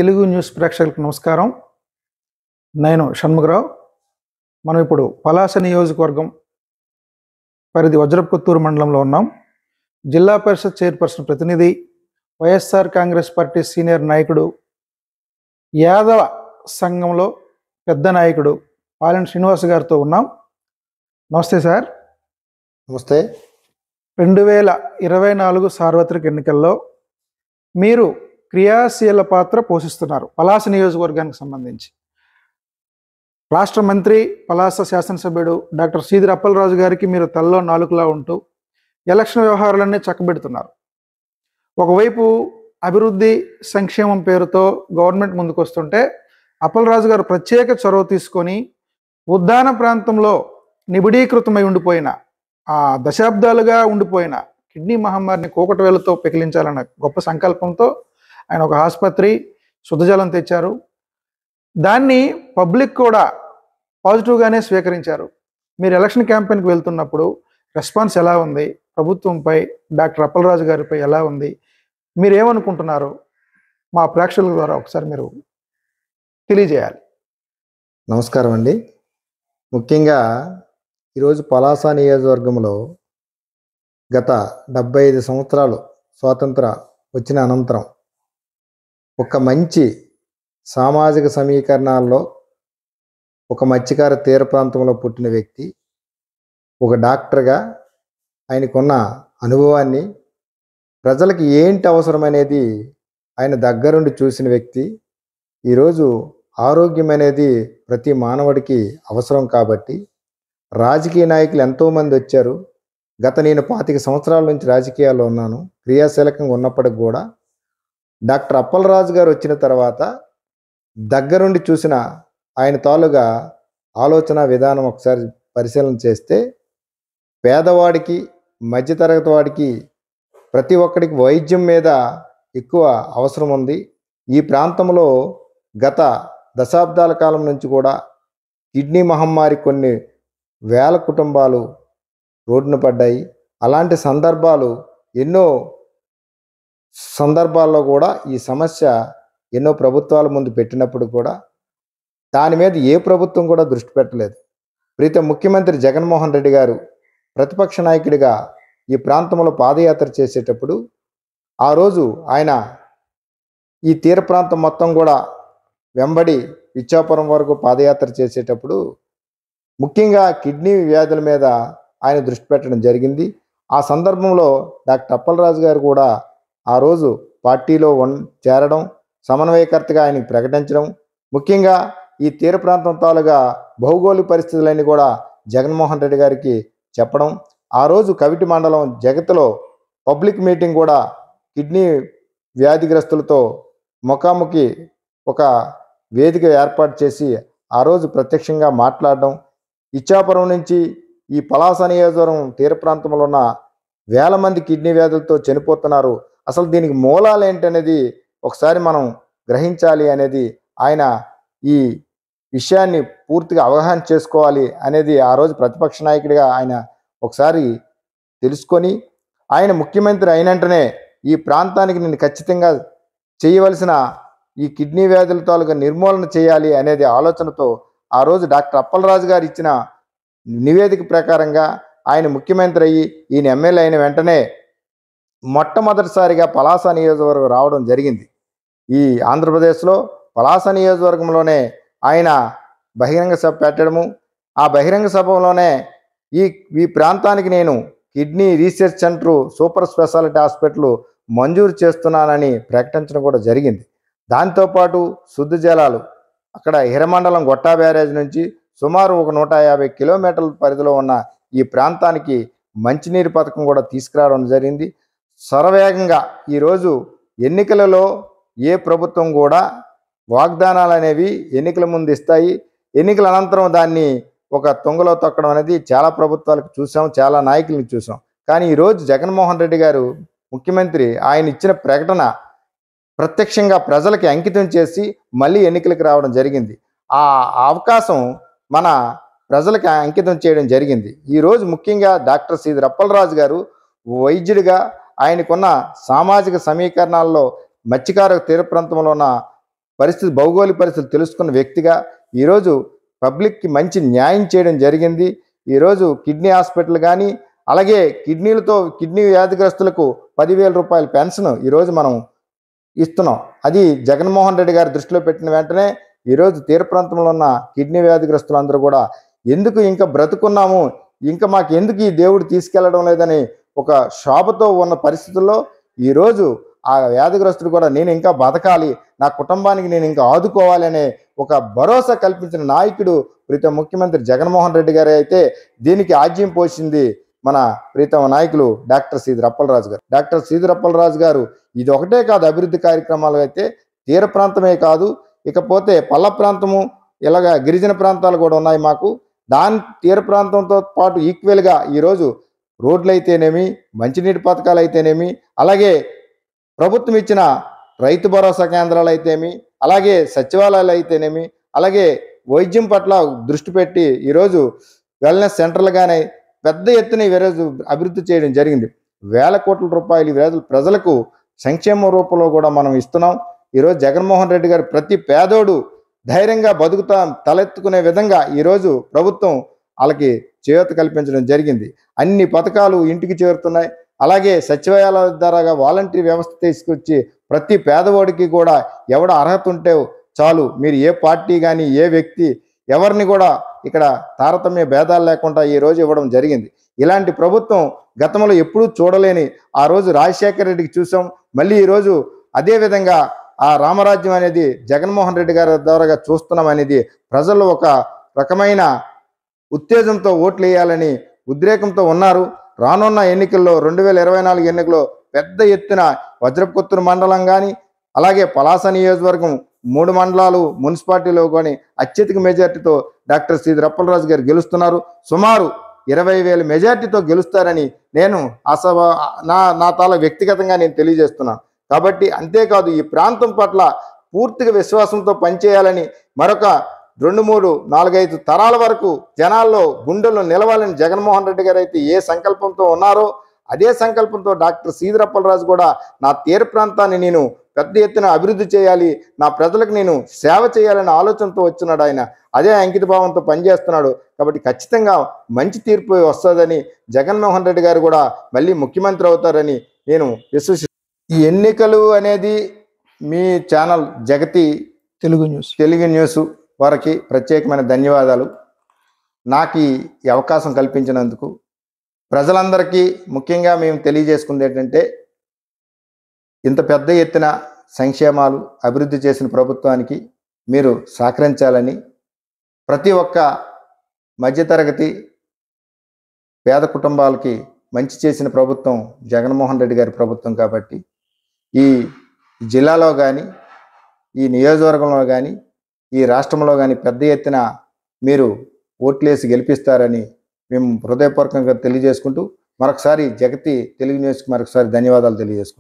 Telugu news ప్రేక్షకులకు నమస్కారం. నేను షణ్ముగరావు. మనం ఇప్పుడు పలాస నియోజకవర్గం పరిధి వజ్రపుకొత్తూరు మండలంలో ఉన్నాం. జిల్లా పరిషత్ చైర్పర్సన్ ప్రతినిధి, వైఎస్ఆర్ కాంగ్రెస్ పార్టీ సీనియర్ నాయకుడు, యాదవ సంఘంలో పెద్ద నాయకుడు పాలెం శ్రీనివాస్ గారితో ఉన్నాం. నమస్తే సార్. నమస్తే. 2024 సార్వత్రిక ఎన్నికల్లో మీరు క్రియాశీల పాత్ర పోషిస్తున్నారు. పలాస నియోజకవర్గానికి సంబంధించి రాష్ట్ర మంత్రి, పలాస శాసనసభ్యుడు డాక్టర్ సీదిరి అప్పలరాజు గారికి మీరు తలలో నాలుకలా ఉంటూ ఎలక్షన్ వ్యవహారాలన్నీ చక్కబెడుతున్నారు. ఒకవైపు అభివృద్ధి సంక్షేమం పేరుతో గవర్నమెంట్ ముందుకు వస్తుంటే అప్పలరాజు గారు ప్రత్యేక చొరవ తీసుకొని ఉద్దాన ప్రాంతంలో నిబిడీకృతమై ఉండిపోయిన, ఆ దశాబ్దాలుగా ఉండిపోయిన కిడ్నీ మహమ్మారిని కూకటవేలతో పెకిలించాలన్న గొప్ప సంకల్పంతో ఆయన ఒక ఆసుపత్రి, శుద్ధజలం తెచ్చారు. దాన్ని పబ్లిక్ కూడా పాజిటివ్గానే స్వీకరించారు. మీరు ఎలక్షన్ క్యాంపెయిన్కి వెళ్తున్నప్పుడు రెస్పాన్స్ ఎలా ఉంది? ప్రభుత్వంపై, డాక్టర్ అప్పలరాజు గారిపై ఎలా ఉంది? మీరేమనుకుంటున్నారు? మా ప్రేక్షకుల ద్వారా ఒకసారి మీరు తెలియజేయాలి. నమస్కారం అండి. ముఖ్యంగా ఈరోజు పలాస నియోజకవర్గంలో గత 75 సంవత్సరాలు స్వాతంత్ర వచ్చిన అనంతరం ఒక మంచి సామాజిక సమీకరణాల్లో ఒక మత్స్యకార తీర ప్రాంతంలో పుట్టిన వ్యక్తి, ఒక డాక్టర్గా ఆయనకున్న అనుభవాన్ని, ప్రజలకు ఏంటి అవసరమనేది ఆయన దగ్గరుండి చూసిన వ్యక్తి. ఈరోజు ఆరోగ్యం అనేది ప్రతి మానవుడికి అవసరం కాబట్టి రాజకీయ నాయకులు ఎంతోమంది వచ్చారు. నేను 25 సంవత్సరాల నుంచి రాజకీయాల్లో ఉన్నాను. క్రియాశీలకంగా ఉన్నప్పటికి కూడా డాక్టర్ అప్పలరాజు గారు వచ్చిన తర్వాత దగ్గరుండి చూసిన ఆయన తాలూగా ఆలోచన విధానం ఒకసారి పరిశీలన చేస్తే పేదవాడికి, మధ్యతరగతి వాడికి, ప్రతి ఒక్కడికి వైద్యం మీద ఎక్కువ అవసరం ఉంది. ఈ ప్రాంతంలో గత దశాబ్దాల కాలం నుంచి కూడా కిడ్నీ మహమ్మారి కొన్ని వేల కుటుంబాలు రోడ్డున పడ్డాయి. అలాంటి సందర్భాలు ఎన్నో సందర్భాల్లో కూడా ఈ సమస్య ఎన్నో ప్రభుత్వాల ముందు పెట్టినప్పుడు కూడా దాని మీద ఏ ప్రభుత్వం కూడా దృష్టి పెట్టలేదు. ప్రీతం ముఖ్యమంత్రి జగన్మోహన్ రెడ్డి గారు ప్రతిపక్ష నాయకుడిగా ఈ ప్రాంతంలో పాదయాత్ర చేసేటప్పుడు ఆ రోజు ఆయన ఈ తీర ప్రాంతం మొత్తం కూడా వెంబడి ఇచ్చాపురం వరకు పాదయాత్ర చేసేటప్పుడు ముఖ్యంగా కిడ్నీ వ్యాధుల మీద ఆయన దృష్టి పెట్టడం జరిగింది. ఆ సందర్భంలో డాక్టర్ అప్పలరాజు గారు కూడా ఆ రోజు పార్టీలో చేరడం, సమన్వయకర్తగా ఆయనకు ప్రకటించడం, ముఖ్యంగా ఈ తీర ప్రాంతం తాలుగా భౌగోళిక పరిస్థితులన్నీ కూడా జగన్మోహన్ రెడ్డి గారికి చెప్పడం, ఆ రోజు కవిటి మండలం జగత్లో పబ్లిక్ మీటింగ్ కూడా కిడ్నీ వ్యాధిగ్రస్తులతో ముఖాముఖి ఒక వేదిక ఏర్పాటు చేసి ఆ రోజు ప్రత్యక్షంగా మాట్లాడడం, ఇచ్చాపురం నుంచి ఈ పలాస నియోజకవర్గం తీర ప్రాంతంలో ఉన్న వేల మంది కిడ్నీ వ్యాధులతో చనిపోతున్నారు, అసలు దీనికి మూలాలు ఏంటనేది ఒకసారి మనం గ్రహించాలి అనేది, ఆయన ఈ విషయాన్ని పూర్తిగా అవగాహన చేసుకోవాలి అనేది ఆ రోజు ప్రతిపక్ష నాయకుడిగా ఆయన ఒకసారి తెలుసుకొని, ఆయన ముఖ్యమంత్రి అయినంటనే ఈ ప్రాంతానికి నేను ఖచ్చితంగా చేయవలసిన ఈ కిడ్నీ వ్యాధుల తాలూకా నిర్మూలన చేయాలి అనేది ఆలోచనతో ఆ రోజు డాక్టర్ అప్పలరాజు గారు ఇచ్చిన నివేదిక ప్రకారంగా ఆయన ముఖ్యమంత్రి అయ్యి ఈయన ఎమ్మెల్యే అయిన వెంటనే మొట్టమొదటిసారిగా పలాస నియోజకవర్గం రావడం జరిగింది. ఈ ఆంధ్రప్రదేశ్లో పలాస నియోజకవర్గంలోనే ఆయన బహిరంగ సభ పెట్టడము, ఆ బహిరంగ సభలోనే ఈ ప్రాంతానికి నేను kidney research centre, super speciality hospital మంజూరు చేస్తున్నానని ప్రకటించడం కూడా జరిగింది. దాంతోపాటు శుద్ధ జలాలు అక్కడ హిరమండలం గొట్టా బ్యారేజ్ నుంచి సుమారు ఒక 150 కిలోమీటర్ల పరిధిలో ఉన్న ఈ ప్రాంతానికి మంచినీరు పథకం కూడా తీసుకురావడం జరిగింది. శరవేగంగా ఈరోజు ఎన్నికలలో ఏ ప్రభుత్వం కూడా వాగ్దానాలు అనేవి ఎన్నికల ముందు ఇస్తాయి, ఎన్నికల అనంతరం దాన్ని ఒక తొంగలో తొక్కడం అనేది చాలా ప్రభుత్వాలకు చూసాం, చాలా నాయకులను చూసాం. కానీ ఈరోజు జగన్మోహన్ రెడ్డి గారు ముఖ్యమంత్రి ఆయన ఇచ్చిన ప్రకటన ప్రత్యక్షంగా ప్రజలకి అంకితం చేసి మళ్ళీ ఎన్నికలకు రావడం జరిగింది. ఆ అవకాశం మన ప్రజలకు అంకితం చేయడం జరిగింది. ఈరోజు ముఖ్యంగా డాక్టర్ సీదిరి అప్పలరాజు గారు వైద్యుడిగా ఆయనకున్న సామాజిక సమీకరణాల్లో మత్స్యకార తీర ప్రాంతంలో ఉన్న పరిస్థితి, భౌగోళిక పరిస్థితులు తెలుసుకున్న వ్యక్తిగా ఈరోజు పబ్లిక్కి మంచి న్యాయం చేయడం జరిగింది. ఈరోజు కిడ్నీ హాస్పిటల్ కానీ, అలాగే కిడ్నీ వ్యాధిగ్రస్తులకు 10,000 రూపాయల పెన్షన్ ఈరోజు మనం ఇస్తున్నాం. అది జగన్మోహన్ రెడ్డి గారు దృష్టిలో పెట్టిన వెంటనే ఈరోజు తీర ప్రాంతంలో ఉన్న కిడ్నీ వ్యాధిగ్రస్తులందరూ కూడా ఎందుకు ఇంకా బ్రతుకున్నాము, ఇంకా మాకు ఎందుకు ఈ దేవుడు తీసుకెళ్లడం లేదని ఒక శోభతో ఉన్న పరిస్థితుల్లో ఈరోజు ఆ వ్యాధిగ్రస్తుడు కూడా నేను ఇంకా బతకాలి, నా కుటుంబానికి నేను ఇంకా ఆదుకోవాలి అనే ఒక భరోసా కల్పించిన నాయకుడు ప్రీతం ముఖ్యమంత్రి జగన్మోహన్ రెడ్డి గారు అయితే దీనికి ఆజ్యం పోసింది మన ప్రీతమ నాయకులు డాక్టర్ సీదిరి అప్పలరాజు గారు. డాక్టర్ సీదిరి అప్పలరాజు గారు ఇది ఒకటే కాదు, అభివృద్ధి కార్యక్రమాలు అయితే తీర ప్రాంతమే కాదు, ఇకపోతే పల్ల ప్రాంతము, ఇలాగ గిరిజన ప్రాంతాలు కూడా ఉన్నాయి మాకు. దాని తీర ప్రాంతంతో పాటు ఈక్వల్గా ఈరోజు రోడ్లు అయితేనేమి, మంచినీటి పథకాలు అయితేనేమి, అలాగే ప్రభుత్వం ఇచ్చిన రైతు భరోసా కేంద్రాలు అయితేమి, అలాగే సచివాలయాలు అయితేనేమి, అలాగే వైద్యం పట్ల దృష్టి పెట్టి ఈరోజు వెల్నెస్ సెంటర్లు కానీ పెద్ద ఎత్తున ఈరోజు అభివృద్ధి చేయడం జరిగింది. వేల కోట్ల రూపాయలు ఈరోజు ప్రజలకు సంక్షేమ రూపంలో కూడా మనం ఇస్తున్నాం. ఈరోజు జగన్మోహన్ రెడ్డి గారు ప్రతి పేదోడు ధైర్యంగా బతుకుతా తలెత్తుకునే విధంగా ఈరోజు ప్రభుత్వం వాళ్ళకి చేయూత కల్పించడం జరిగింది. అన్ని పథకాలు ఇంటికి చేరుతున్నాయి. అలాగే సచివాలయాల ద్వారా వాలంటరీ వ్యవస్థ తీసుకొచ్చి ప్రతి పేదవాడికి కూడా ఎవడ అర్హత ఉంటే చాలు, మీరు ఏ పార్టీ కానీ ఏ వ్యక్తి ఎవరిని కూడా ఇక్కడ తారతమ్య భేదాలు లేకుండా ఈ రోజు ఇవ్వడం జరిగింది. ఇలాంటి ప్రభుత్వం గతంలో ఎప్పుడూ చూడలేని ఆ రోజు రాజశేఖర రెడ్డికి చూసాం. మళ్ళీ ఈరోజు అదే విధంగా ఆ రామరాజ్యం అనేది జగన్మోహన్ రెడ్డి గారి ద్వారా చూస్తున్నాం అనేది ప్రజల్లో ఒక రకమైన ఉత్తేజంతో ఓట్లు వేయాలని ఉద్రేకంతో ఉన్నారు. రానున్న ఎన్నికల్లో 2024 ఎన్నికల్లో పెద్ద ఎత్తున వజ్రపుకొత్తూరు మండలం కానీ, అలాగే పలాస నియోజకవర్గం 3 మండలాలు మున్సిపాలిటీలో కానీ అత్యధిక మెజార్టీతో డాక్టర్ సీదిరి అప్పలరాజు గారు గెలుస్తున్నారు. సుమారు 20,000 మెజార్టీతో గెలుస్తారని నేను నా తాల వ్యక్తిగతంగా నేను తెలియజేస్తున్నాను. కాబట్టి అంతేకాదు ఈ ప్రాంతం పట్ల పూర్తిగా విశ్వాసంతో పనిచేయాలని, మరొక 2, 3, 4, 5 తరాల వరకు జనాల్లో గుండెల్లో నిలవాలని జగన్మోహన్ రెడ్డి గారు అయితే ఏ సంకల్పంతో ఉన్నారో అదే సంకల్పంతో డాక్టర్ సీదిరి అప్పలరాజు కూడా నా తీర ప్రాంతాన్ని నేను పెద్ద ఎత్తున అభివృద్ధి చేయాలి, నా ప్రజలకు నేను సేవ చేయాలనే ఆలోచనతో వచ్చినాడు ఆయన. అదే అంకిత భావంతో పనిచేస్తున్నాడు. కాబట్టి ఖచ్చితంగా మంచి తీర్పు వస్తుందని, జగన్మోహన్ రెడ్డి గారు కూడా మళ్ళీ ముఖ్యమంత్రి అవుతారని నేను విశ్వసిస్తున్నాను. ఈ ఎన్నికలు అనేది మీ ఛానల్ జగతి తెలుగు న్యూస్ వారికి ప్రత్యేకమైన ధన్యవాదాలు. నాకు ఈ అవకాశం కల్పించినందుకు ప్రజలందరికీ ముఖ్యంగా మేము తెలియజేసుకుంది ఏంటంటే, ఇంత పెద్ద ఎత్తున సంక్షేమాలు అభివృద్ధి చేసిన ప్రభుత్వానికి మీరు సహకరించాలని, ప్రతి ఒక్క మధ్యతరగతి పేద కుటుంబాలకి మంచి చేసిన ప్రభుత్వం జగన్మోహన్ రెడ్డి గారి ప్రభుత్వం. కాబట్టి ఈ జిల్లాలో కానీ, ఈ నియోజకవర్గంలో కానీ, ఈ రాష్ట్రంలో కానీ పెద్ద ఎత్తున మీరు ఓట్లేసి గెలిపిస్తారని మేము హృదయపూర్వకంగా తెలియజేసుకుంటూ మరొకసారి జగతి తెలుగు న్యూస్కి మరొకసారి ధన్యవాదాలు తెలియజేసుకుంటాం.